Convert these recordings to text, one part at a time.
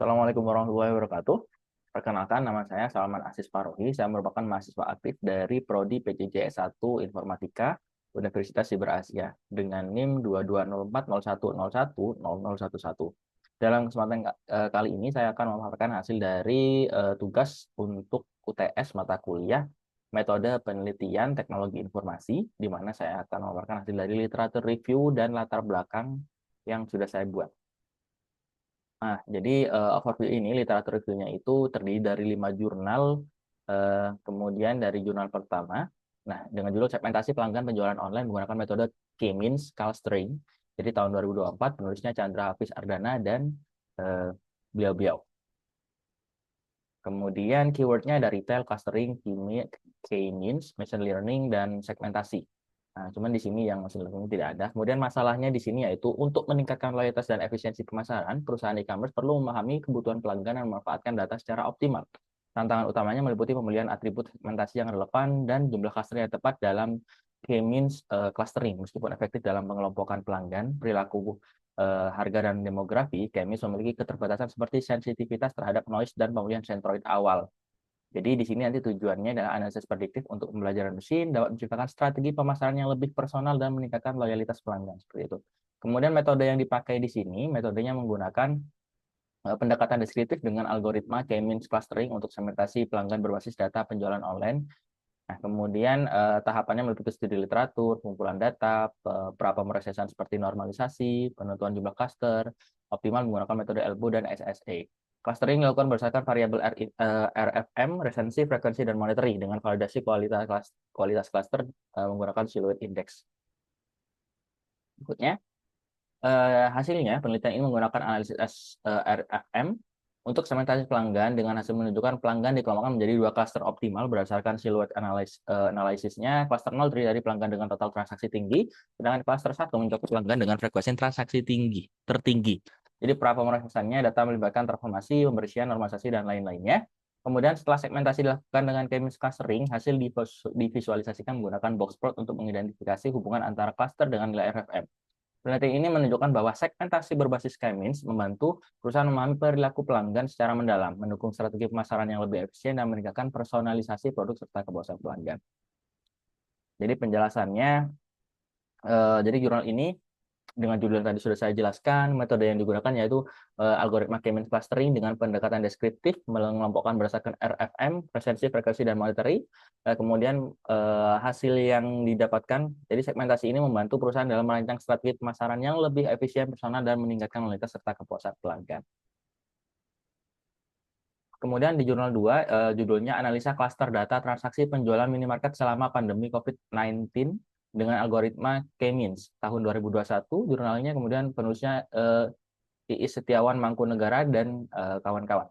Assalamualaikum warahmatullahi wabarakatuh. Perkenalkan, nama saya Salman Asis Farohi. Saya merupakan mahasiswa aktif dari Prodi PJJ S1 Informatika Universitas Siber Asia dengan NIM 220401010011. Dalam kesempatan kali ini, saya akan memaparkan hasil dari tugas untuk UTS mata kuliah metode penelitian teknologi informasi, di mana saya akan memaparkan hasil dari literatur review dan latar belakang yang sudah saya buat. Nah, jadi overview ini, literatur reviewnya itu terdiri dari 5 jurnal, kemudian dari jurnal pertama, nah dengan judul segmentasi pelanggan penjualan online menggunakan metode K-means clustering. Jadi tahun 2024, penulisnya Chandra Hafiz Ardana dan beliau-beliau. Kemudian keywordnya ada retail, clustering, K-means, machine learning, dan segmentasi. Nah, cuman di sini yang machine learning tidak ada. Kemudian masalahnya di sini yaitu untuk meningkatkan loyalitas dan efisiensi pemasaran, perusahaan e-commerce perlu memahami kebutuhan pelanggan dan memanfaatkan data secara optimal. Tantangan utamanya meliputi pemilihan atribut segmentasi yang relevan dan jumlah cluster yang tepat dalam K-means clustering. Meskipun efektif dalam pengelompokan pelanggan, perilaku harga dan demografi, K-means memiliki keterbatasan seperti sensitivitas terhadap noise dan pemilihan centroid awal. Jadi di sini nanti tujuannya adalah analisis prediktif untuk pembelajaran mesin dapat menciptakan strategi pemasaran yang lebih personal dan meningkatkan loyalitas pelanggan seperti itu. Kemudian metode yang dipakai di sini, metodenya menggunakan pendekatan deskriptif dengan algoritma K-means clustering untuk segmentasi pelanggan berbasis data penjualan online. Nah, kemudian tahapannya meliputi studi literatur, pengumpulan data, pra-pemrosesan seperti normalisasi, penentuan jumlah cluster, optimal menggunakan metode ELBO dan SSA. Clustering dilakukan berdasarkan variabel RFM, resensi, frekuensi, dan monetary dengan validasi kualitas cluster menggunakan silhouette index. Berikutnya, hasilnya penelitian ini menggunakan analisis RFM untuk segmentasi pelanggan dengan hasil menunjukkan pelanggan dikelompokkan menjadi 2 cluster optimal berdasarkan silhouette analisisnya. Cluster 0 terdiri dari pelanggan dengan total transaksi tinggi, sedangkan cluster 1 mencakup pelanggan dengan frekuensi transaksi tertinggi. Jadi pemrosesannya data melibatkan transformasi, pembersihan, normalisasi, dan lain-lainnya. Kemudian setelah segmentasi dilakukan dengan K-means clustering, hasil divisualisasikan menggunakan box plot untuk mengidentifikasi hubungan antara cluster dengan nilai RFM. Penelitian ini menunjukkan bahwa segmentasi berbasis K-means membantu perusahaan memahami perilaku pelanggan secara mendalam, mendukung strategi pemasaran yang lebih efisien, dan meningkatkan personalisasi produk serta kepuasan pelanggan. Jadi penjelasannya, jadi jurnal ini dengan judul yang tadi sudah saya jelaskan, metode yang digunakan yaitu algoritma K-means clustering dengan pendekatan deskriptif, mengelompokkan berdasarkan RFM, presensi, frekuensi, dan monetary. Kemudian hasil yang didapatkan, jadi segmentasi ini membantu perusahaan dalam merancang strategi pemasaran yang lebih efisien, personal, dan meningkatkan loyalitas serta kepuasan pelanggan. Kemudian di jurnal 2, judulnya Analisa Klaster Data Transaksi Penjualan Minimarket Selama Pandemi COVID-19 dengan Algoritma K-means tahun 2021. Jurnalnya kemudian penulisnya Iis Setiawan Mangkunegara dan kawan-kawan.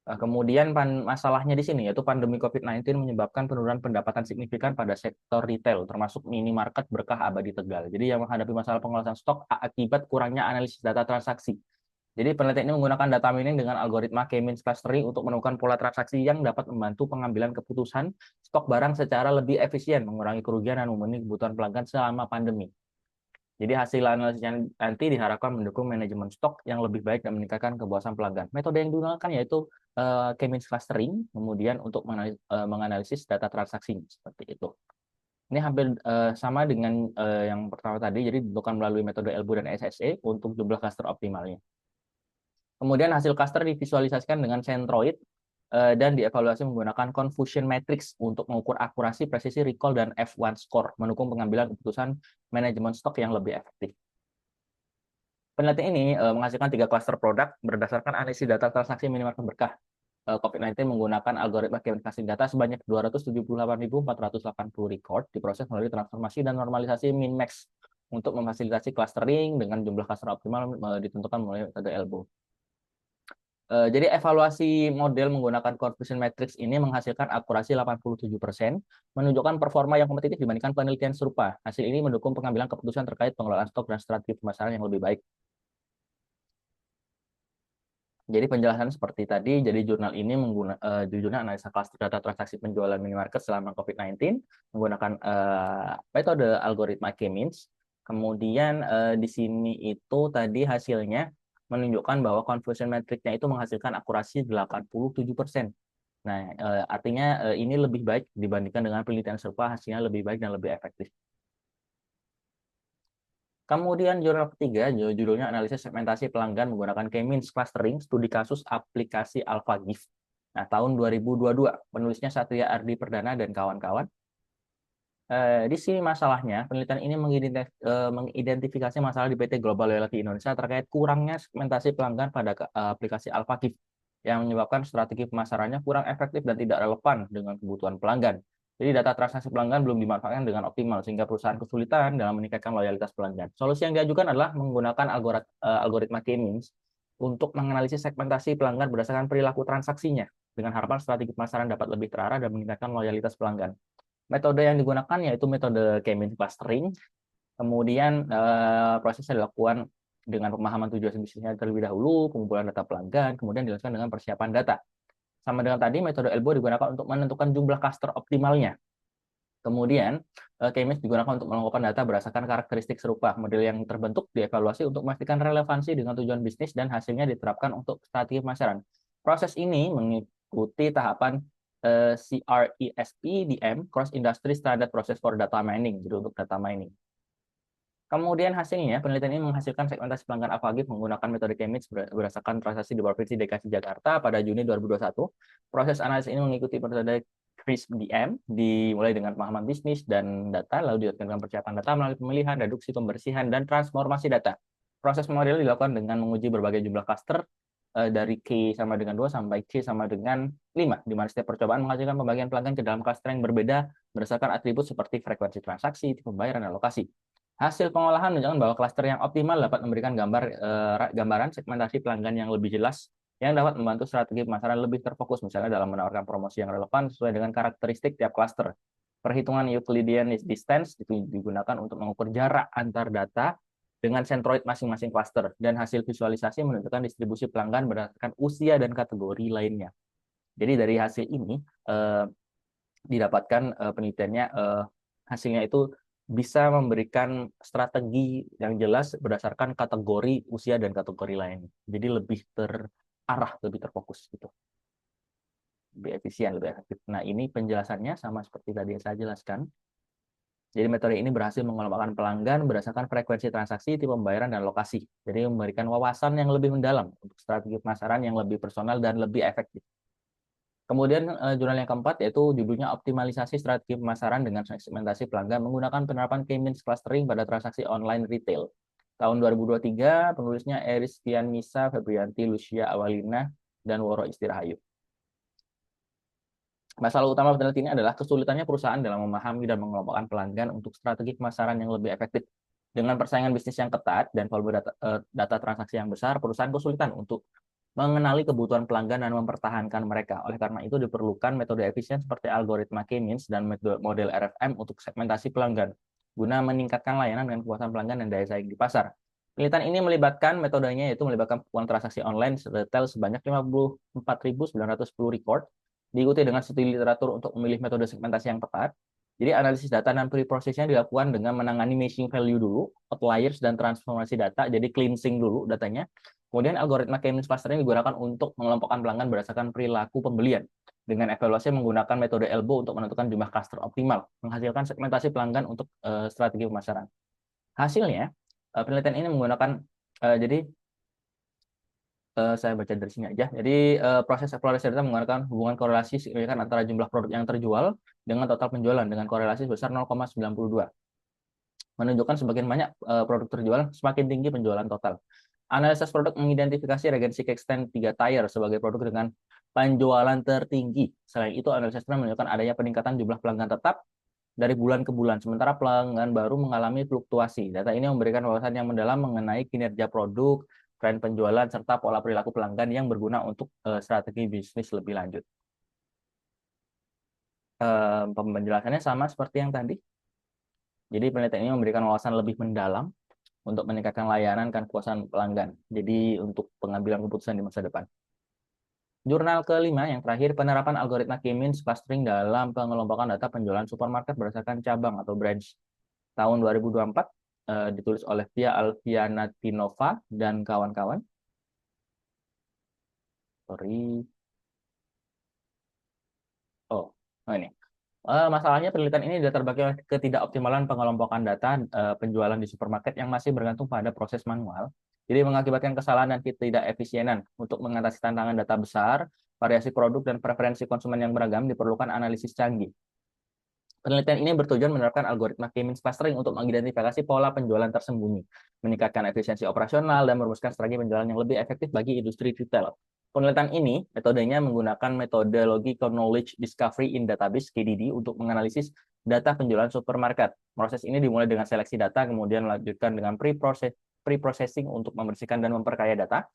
Kemudian masalahnya di sini yaitu pandemi COVID-19 menyebabkan penurunan pendapatan signifikan pada sektor retail, termasuk minimarket Berkah Abadi Tegal. Jadi yang menghadapi masalah pengolahan stok akibat kurangnya analisis data transaksi. Jadi penelitian ini menggunakan data mining dengan algoritma K-means clustering untuk menemukan pola transaksi yang dapat membantu pengambilan keputusan stok barang secara lebih efisien, mengurangi kerugian dan memenuhi kebutuhan pelanggan selama pandemi. Jadi hasil analisisnya nanti diharapkan mendukung manajemen stok yang lebih baik dan meningkatkan kepuasan pelanggan. Metode yang digunakan yaitu K-means clustering, kemudian untuk menganalisis data transaksi seperti itu. Ini hampir sama dengan yang pertama tadi, jadi ditentukan melalui metode ELBO dan SSA untuk jumlah cluster optimalnya. Kemudian hasil cluster divisualisasikan dengan centroid dan dievaluasi menggunakan confusion matrix untuk mengukur akurasi, presisi, recall, dan F1 score, mendukung pengambilan keputusan manajemen stok yang lebih efektif. Penelitian ini menghasilkan 3 cluster produk berdasarkan analisis data transaksi minimarket Berkah COVID-19 menggunakan algoritma K-means data sebanyak 278.480 record diproses melalui transformasi dan normalisasi min-max untuk memfasilitasi clustering dengan jumlah cluster optimal ditentukan melalui metode ELBO. Jadi evaluasi model menggunakan confusion matrix ini menghasilkan akurasi 87%, menunjukkan performa yang kompetitif dibandingkan penelitian serupa. Hasil ini mendukung pengambilan keputusan terkait pengelolaan stok dan strategi pemasaran yang lebih baik. Jadi penjelasan seperti tadi, jadi jurnal ini judulnya analisa cluster data transaksi penjualan minimarket selama COVID-19 menggunakan metode algoritma K-means. Kemudian di sini itu tadi hasilnya menunjukkan bahwa conversion metricnya itu menghasilkan akurasi 87%. Nah, artinya ini lebih baik dibandingkan dengan penelitian serupa, hasilnya lebih baik dan lebih efektif. Kemudian jurnal ketiga, judulnya analisis segmentasi pelanggan menggunakan K-means clustering, studi kasus aplikasi AlphaGIF. Nah, tahun 2022, penulisnya Satria Ardi Perdana dan kawan-kawan. Di sini masalahnya, penelitian ini mengidentifikasi masalah di PT Global Loyalty Indonesia terkait kurangnya segmentasi pelanggan pada aplikasi AlphaGIF yang menyebabkan strategi pemasarannya kurang efektif dan tidak relevan dengan kebutuhan pelanggan. Jadi data transaksi pelanggan belum dimanfaatkan dengan optimal sehingga perusahaan kesulitan dalam meningkatkan loyalitas pelanggan. Solusi yang diajukan adalah menggunakan algoritma K-means untuk menganalisis segmentasi pelanggan berdasarkan perilaku transaksinya dengan harapan strategi pemasaran dapat lebih terarah dan meningkatkan loyalitas pelanggan. Metode yang digunakan yaitu metode K-means clustering. Kemudian prosesnya dilakukan dengan pemahaman tujuan bisnisnya terlebih dahulu, pengumpulan data pelanggan, kemudian dilakukan dengan persiapan data. Sama dengan tadi, metode Elbow digunakan untuk menentukan jumlah cluster optimalnya. Kemudian, K-means digunakan untuk mengelompokkan data berdasarkan karakteristik serupa. Model yang terbentuk dievaluasi untuk memastikan relevansi dengan tujuan bisnis dan hasilnya diterapkan untuk strategi pemasaran. Proses ini mengikuti tahapan CRESP-DM, Cross Industry Standard Process for Data Mining, jadi untuk data mining. Kemudian hasilnya, penelitian ini menghasilkan segmentasi pelanggan AlphaGIF menggunakan metode K-means berdasarkan transaksi di Provinsi DKI Jakarta pada Juni 2021. Proses analisis ini mengikuti metode CRISP-DM, dimulai dengan pemahaman bisnis dan data, lalu dilakukan dengan persiapan data melalui pemilihan, reduksi, pembersihan, dan transformasi data. Proses model dilakukan dengan menguji berbagai jumlah cluster dari K sama dengan 2 sampai C sama dengan 5, di mana setiap percobaan menghasilkan pembagian pelanggan ke dalam cluster yang berbeda berdasarkan atribut seperti frekuensi transaksi, tipe pembayaran, dan lokasi. Hasil pengolahan menunjukkan bahwa klaster yang optimal dapat memberikan gambaran segmentasi pelanggan yang lebih jelas yang dapat membantu strategi pemasaran lebih terfokus, misalnya dalam menawarkan promosi yang relevan sesuai dengan karakteristik tiap klaster. Perhitungan Euclidean distance digunakan untuk mengukur jarak antar data dengan sentroid masing-masing klaster, dan hasil visualisasi menunjukkan distribusi pelanggan berdasarkan usia dan kategori lainnya. Jadi dari hasil ini didapatkan penelitiannya hasilnya itu bisa memberikan strategi yang jelas berdasarkan kategori usia dan kategori lainnya. Jadi lebih terarah, lebih terfokus gitu. Lebih efisien, lebih efektif. Nah, ini penjelasannya sama seperti tadi yang saya jelaskan. Jadi metode ini berhasil mengelompokkan pelanggan berdasarkan frekuensi transaksi, tipe pembayaran, dan lokasi. Jadi memberikan wawasan yang lebih mendalam untuk strategi pemasaran yang lebih personal dan lebih efektif. Kemudian jurnal yang keempat yaitu judulnya optimalisasi strategi pemasaran dengan segmentasi pelanggan menggunakan penerapan K-means clustering pada transaksi online retail. Tahun 2023, penulisnya Eris Tianmisa, Febrianti, Lucia Awalina, dan Woro Istirahayu. Masalah utama penelitian ini adalah kesulitannya perusahaan dalam memahami dan mengelompokkan pelanggan untuk strategi pemasaran yang lebih efektif. Dengan persaingan bisnis yang ketat dan volume data transaksi yang besar, perusahaan kesulitan untuk mengenali kebutuhan pelanggan dan mempertahankan mereka. Oleh karena itu diperlukan metode efisien seperti algoritma K-means dan model RFM untuk segmentasi pelanggan, guna meningkatkan layanan dan kepuasan pelanggan dan daya saing di pasar. Penelitian ini melibatkan metodenya yaitu melibatkan uang transaksi online retail sebanyak 54.910 record, diikuti dengan studi literatur untuk memilih metode segmentasi yang tepat. Jadi analisis data dan pre-processing dilakukan dengan menangani matching value dulu, outliers dan transformasi data, jadi cleansing dulu datanya. Kemudian algoritma K-means clustering digunakan untuk mengelompokkan pelanggan berdasarkan perilaku pembelian. Dengan evaluasi menggunakan metode Elbow untuk menentukan jumlah cluster optimal, menghasilkan segmentasi pelanggan untuk strategi pemasaran. Hasilnya, penelitian ini menggunakan, jadi saya baca dari sini aja. Jadi proses eksplorasi data menggunakan hubungan korelasi signifikan antara jumlah produk yang terjual dengan total penjualan dengan korelasi sebesar 0,92. Menunjukkan semakin banyak produk terjual, semakin tinggi penjualan total. Analisis produk mengidentifikasi regency extend 3 tier sebagai produk dengan penjualan tertinggi. Selain itu, analisis menunjukkan adanya peningkatan jumlah pelanggan tetap dari bulan ke bulan, sementara pelanggan baru mengalami fluktuasi. Data ini memberikan wawasan yang mendalam mengenai kinerja produk, tren penjualan, serta pola perilaku pelanggan yang berguna untuk strategi bisnis lebih lanjut. Penjelasannya sama seperti yang tadi. Jadi penelitian ini memberikan wawasan lebih mendalam untuk meningkatkan layanan dan kepuasan pelanggan. Jadi untuk pengambilan keputusan di masa depan. Jurnal kelima yang terakhir, penerapan algoritma K-means clustering dalam pengelompokan data penjualan supermarket berdasarkan cabang atau branch. Tahun 2024 ditulis oleh Pia Alfianatinova dan kawan-kawan. Sorry. Oh, ini. Masalahnya penelitian ini latar belakang ketidakoptimalan pengelompokan data penjualan di supermarket yang masih bergantung pada proses manual. Jadi mengakibatkan kesalahan dan ketidakefisienan. Untuk mengatasi tantangan data besar, variasi produk dan preferensi konsumen yang beragam diperlukan analisis canggih. Penelitian ini bertujuan menerapkan algoritma K-means clustering untuk mengidentifikasi pola penjualan tersembunyi, meningkatkan efisiensi operasional, dan merumuskan strategi penjualan yang lebih efektif bagi industri retail. Penelitian ini, metodenya menggunakan metodologi Knowledge Discovery in Database (KDD) untuk menganalisis data penjualan supermarket. Proses ini dimulai dengan seleksi data, kemudian melanjutkan dengan pre-processing untuk membersihkan dan memperkaya data.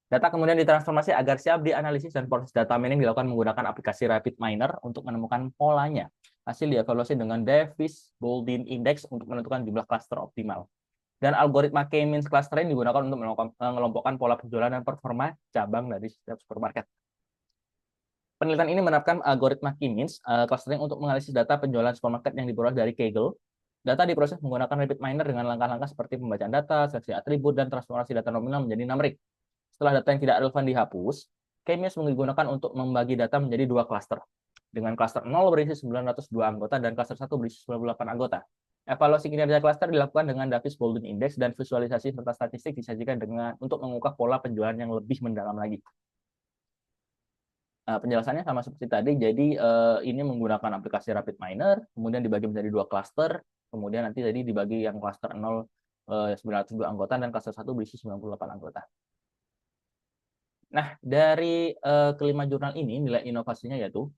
Data kemudian ditransformasi agar siap dianalisis dan proses data mining dilakukan menggunakan aplikasi RapidMiner untuk menemukan polanya. Hasil dievaluasi dengan Davis-Baldwin Index untuk menentukan jumlah klaster optimal. Dan algoritma K-means clustering digunakan untuk mengelompokkan pola penjualan dan performa cabang dari setiap supermarket. Penelitian ini menerapkan algoritma K-means clustering untuk menganalisis data penjualan supermarket yang diperoleh dari Kaggle. Data diproses menggunakan RapidMiner dengan langkah-langkah seperti pembacaan data, seleksi atribut, dan transformasi data nominal menjadi numerik. Setelah data yang tidak relevan dihapus, K-means digunakan untuk membagi data menjadi dua klaster. Dengan klaster 0 berisi 902 anggota dan klaster 1 berisi 98 anggota. Evaluasi kinerja klaster dilakukan dengan Davis-Baldwin Index dan visualisasi serta statistik disajikan untuk mengungkap pola penjualan yang lebih mendalam lagi. Penjelasannya sama seperti tadi, jadi ini menggunakan aplikasi RapidMiner, kemudian dibagi menjadi dua klaster, kemudian nanti tadi dibagi yang klaster 0 902 anggota dan klaster 1 berisi 98 anggota. Nah, dari kelima jurnal ini, nilai inovasinya yaitu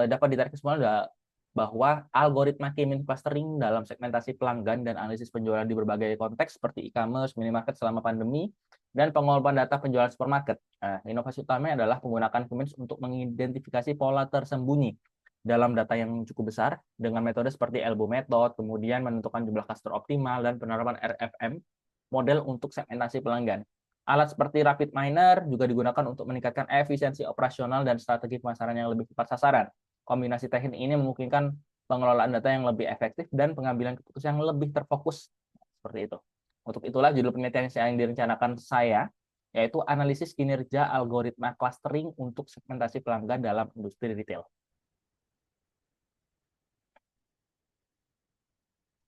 dapat ditarik kesimpulan bahwa algoritma K-means clustering dalam segmentasi pelanggan dan analisis penjualan di berbagai konteks seperti e-commerce, minimarket selama pandemi, dan pengolahan data penjualan supermarket. Nah, inovasi utamanya adalah penggunaan K-means untuk mengidentifikasi pola tersembunyi dalam data yang cukup besar dengan metode seperti elbow method, kemudian menentukan jumlah cluster optimal, dan penerapan RFM, model untuk segmentasi pelanggan. Alat seperti RapidMiner juga digunakan untuk meningkatkan efisiensi operasional dan strategi pemasaran yang lebih tepat sasaran. Kombinasi teknik ini memungkinkan pengelolaan data yang lebih efektif dan pengambilan keputusan yang lebih terfokus. Seperti itu. Untuk itulah judul penelitian yang direncanakan saya, yaitu analisis kinerja algoritma clustering untuk segmentasi pelanggan dalam industri retail.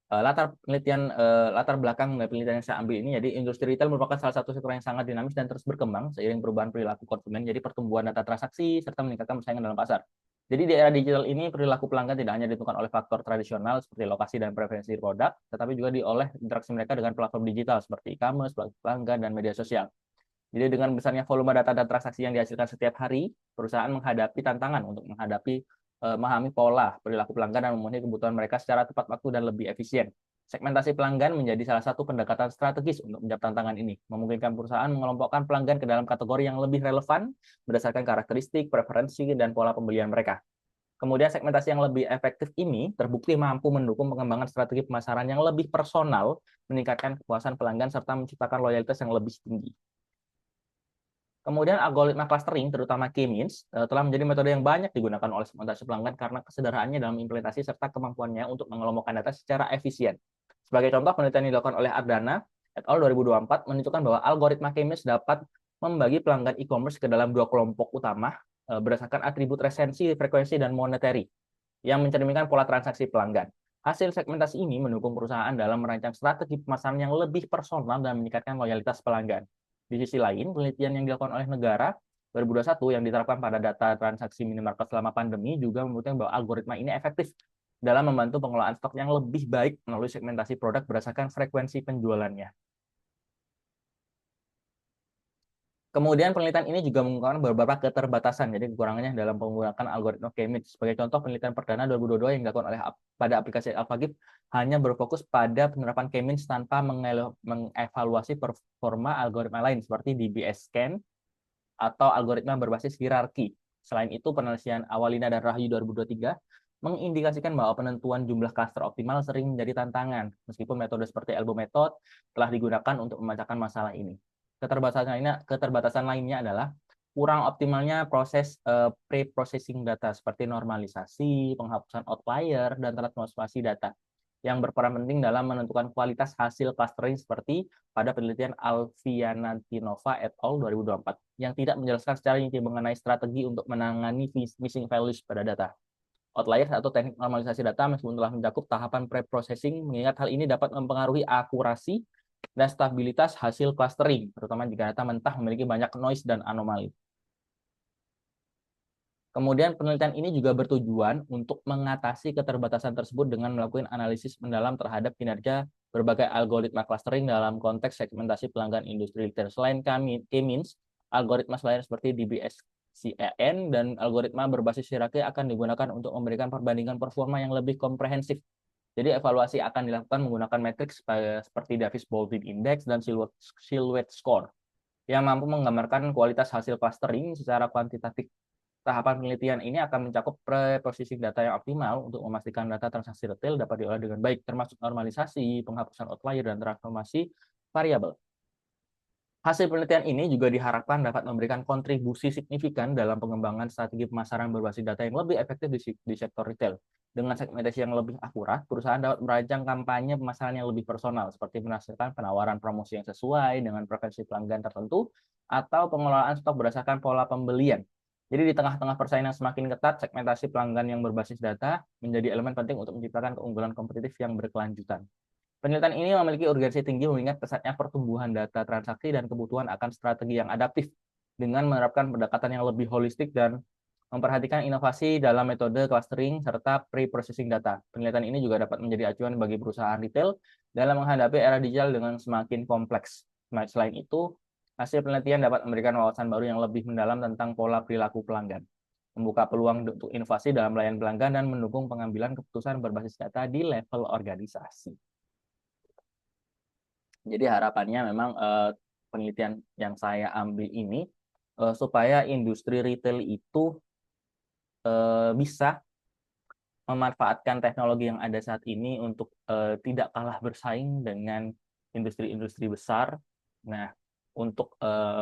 Latar belakang penelitian yang saya ambil ini, jadi industri retail merupakan salah satu sektor yang sangat dinamis dan terus berkembang seiring perubahan perilaku konsumen, jadi pertumbuhan data transaksi serta meningkatkan persaingan dalam pasar. Jadi di era digital ini perilaku pelanggan tidak hanya ditentukan oleh faktor tradisional seperti lokasi dan preferensi produk, tetapi juga oleh interaksi mereka dengan platform digital seperti e-commerce, pelanggan, dan media sosial. Jadi dengan besarnya volume data dan transaksi yang dihasilkan setiap hari, perusahaan menghadapi tantangan untuk memahami pola perilaku pelanggan dan memenuhi kebutuhan mereka secara tepat waktu dan lebih efisien. Segmentasi pelanggan menjadi salah satu pendekatan strategis untuk menjawab tantangan ini, memungkinkan perusahaan mengelompokkan pelanggan ke dalam kategori yang lebih relevan berdasarkan karakteristik, preferensi, dan pola pembelian mereka. Kemudian segmentasi yang lebih efektif ini terbukti mampu mendukung pengembangan strategi pemasaran yang lebih personal, meningkatkan kepuasan pelanggan, serta menciptakan loyalitas yang lebih tinggi. Kemudian algoritma clustering, terutama K-means, telah menjadi metode yang banyak digunakan oleh segmentasi pelanggan karena kesederhanaannya dalam implementasi serta kemampuannya untuk mengelompokkan data secara efisien. Sebagai contoh, penelitian yang dilakukan oleh Ardana et al. 2024 menunjukkan bahwa algoritma K-means dapat membagi pelanggan e-commerce ke dalam dua kelompok utama berdasarkan atribut resensi, frekuensi, dan monetary yang mencerminkan pola transaksi pelanggan. Hasil segmentasi ini mendukung perusahaan dalam merancang strategi pemasaran yang lebih personal dan meningkatkan loyalitas pelanggan. Di sisi lain, penelitian yang dilakukan oleh negara 2021 yang diterapkan pada data transaksi minimarket selama pandemi juga membuktikan bahwa algoritma ini efektif dalam membantu pengelolaan stok yang lebih baik melalui segmentasi produk berdasarkan frekuensi penjualannya. Kemudian penelitian ini juga mengungkapkan beberapa keterbatasan, jadi kekurangannya dalam penggunaan algoritma K-means. Sebagai contoh, penelitian perdana 2022 yang dilakukan pada aplikasi AlphaGip hanya berfokus pada penerapan K-means tanpa mengevaluasi performa algoritma lain seperti DBS Scan atau algoritma berbasis hierarki. Selain itu, penelitian Awalina dan Rahayu 2023 mengindikasikan bahwa penentuan jumlah cluster optimal sering menjadi tantangan, meskipun metode seperti elbow method telah digunakan untuk memecahkan masalah ini. Keterbatasan lainnya adalah kurang optimalnya proses pre-processing data seperti normalisasi, penghapusan outlier, dan transformasi data. yang berperan penting dalam menentukan kualitas hasil clustering seperti pada penelitian Alfianatinova et al. 2024 yang tidak menjelaskan secara rinci mengenai strategi untuk menangani missing values pada data. Outliers atau teknik normalisasi data meskipun telah mencakup tahapan pre-processing, mengingat hal ini dapat mempengaruhi akurasi dan stabilitas hasil clustering, terutama jika data mentah memiliki banyak noise dan anomali. Kemudian penelitian ini juga bertujuan untuk mengatasi keterbatasan tersebut dengan melakukan analisis mendalam terhadap kinerja berbagai algoritma clustering dalam konteks segmentasi pelanggan industri retail. Selain K-means, algoritma lain seperti DBSCAN dan algoritma berbasis hierarki akan digunakan untuk memberikan perbandingan performa yang lebih komprehensif. Jadi evaluasi akan dilakukan menggunakan matriks seperti Davis-Baldwin Index dan Silhouette Score yang mampu menggambarkan kualitas hasil clustering secara kuantitatif. Tahapan penelitian ini akan mencakup pre-processing data yang optimal untuk memastikan data transaksi retail dapat diolah dengan baik, termasuk normalisasi, penghapusan outlier, dan transformasi variabel. Hasil penelitian ini juga diharapkan dapat memberikan kontribusi signifikan dalam pengembangan strategi pemasaran berbasis data yang lebih efektif di sektor retail. Dengan segmentasi yang lebih akurat, perusahaan dapat merancang kampanye pemasaran yang lebih personal, seperti menghasilkan penawaran promosi yang sesuai dengan preferensi pelanggan tertentu, atau pengelolaan stok berdasarkan pola pembelian. Jadi di tengah-tengah persaingan semakin ketat, segmentasi pelanggan yang berbasis data menjadi elemen penting untuk menciptakan keunggulan kompetitif yang berkelanjutan. Penelitian ini memiliki urgensi tinggi mengingat pesatnya pertumbuhan data transaksi dan kebutuhan akan strategi yang adaptif dengan menerapkan pendekatan yang lebih holistik dan memperhatikan inovasi dalam metode clustering serta pre-processing data. Penelitian ini juga dapat menjadi acuan bagi perusahaan retail dalam menghadapi era digital dengan semakin kompleks. Selain itu, hasil penelitian dapat memberikan wawasan baru yang lebih mendalam tentang pola perilaku pelanggan, membuka peluang untuk inovasi dalam pelayanan pelanggan, dan mendukung pengambilan keputusan berbasis data di level organisasi. Jadi harapannya memang penelitian yang saya ambil ini supaya industri retail itu bisa memanfaatkan teknologi yang ada saat ini untuk tidak kalah bersaing dengan industri-industri besar. Nah, untuk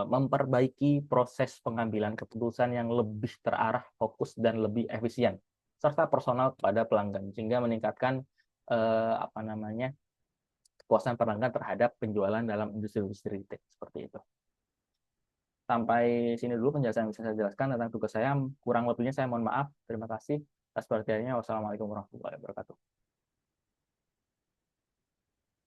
memperbaiki proses pengambilan keputusan yang lebih terarah, fokus, dan lebih efisien, serta personal kepada pelanggan, sehingga meningkatkan kepuasan pelanggan terhadap penjualan dalam industri-industri retail seperti itu. Sampai sini dulu penjelasan yang bisa saya jelaskan tentang tugas saya. Kurang lebihnya saya mohon maaf. Terima kasih atas perhatiannya. Wassalamualaikum warahmatullahi wabarakatuh.